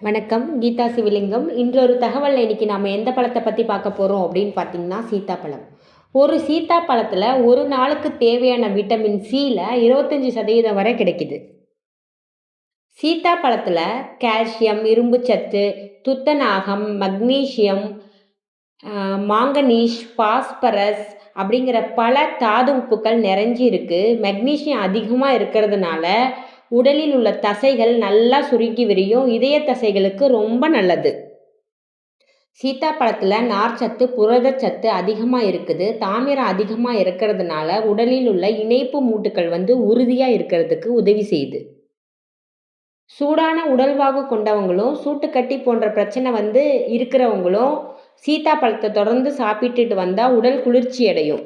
வணக்கம். கீதா சிவலிங்கம். இன்றொரு தகவல்ல இன்னைக்கு நாம எந்த பழத்தை பத்தி பார்க்க போறோம் அப்படின்னு பார்த்தீங்கன்னா, சீத்தாப்பழம். ஒரு சீத்தாப்பழத்துல ஒரு நாளுக்கு தேவையான விட்டமின் சில 25% வரை கிடைக்குது. சீத்தாப்பழத்துல கால்சியம், இரும்புச்சத்து, துத்தநாகம், மக்னீசியம், மாங்கனீஸ், பாஸ்பரஸ் அப்படிங்கிற பல தாது உப்புக்கள் நிறைஞ்சி இருக்கு. மக்னீசியம் அதிகமா இருக்கிறதுனால உடலில் உள்ள தசைகள் நல்லா சுருங்கி விரியும். இதய தசைகளுக்கு ரொம்ப நல்லது. சீத்தாப்பழத்துல நார்ச்சத்து, புரதச்சத்து அதிகமா இருக்குது. தாமிரம் அதிகமா இருக்கிறதுனால உடலில் உள்ள இணைப்பு மூட்டுக்கள் உறுதியா இருக்கிறதுக்கு உதவி செய்யுது. சூடான உடல்வாகு கொண்டவங்களும், சூட்டுக்கட்டி போன்ற பிரச்சனை இருக்கிறவங்களும் சீத்தாப்பழத்தை தொடர்ந்து சாப்பிட்டுட்டு வந்தா உடல் குளிர்ச்சி அடையும்.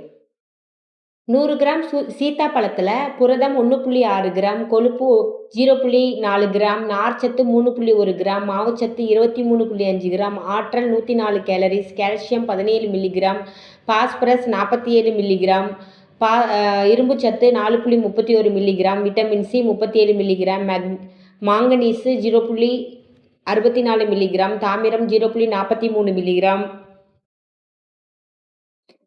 100 கிராம் சீத்தாப்பழத்துல புரதம் 1.6 கிராம், கொழுப்பு 0.4 கிராம், நார்ச்சத்து 3.1 கிராம், மாவுச்சத்து 23.5 கிராம், ஆற்றல் 104 calories, calcium 17 milligram, phosphorus 47 milligram, இரும்புச்சத்து 4.31 milligram, vitamin C 37 milligram, manganese 0.64 milligram, தாமிரம் 0.43 milligram,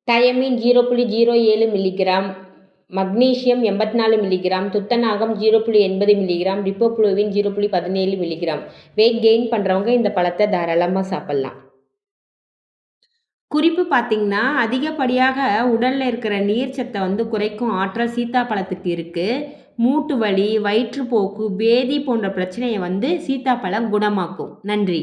thiamine 0.07 milligram, magnesium 84 milligram, துத்தநாகம் 0.80 milligram, riboflavin 0.17 milligram. Weight gain பண்ணுறவங்க இந்த பழத்தை தாராளமாக சாப்பிட்லாம். குறிப்பு பார்த்தீங்கன்னா, அதிகப்படியாக உடலில் இருக்கிற நீர்ச்சத்தை குறைக்கும் ஆற்றல் சீத்தாப்பழத்துக்கு இருக்குது. மூட்டு வலி, வயிற்றுப்போக்கு, பேதி போன்ற பிரச்சனையை சீத்தாப்பழம் குணமாக்கும். நன்றி.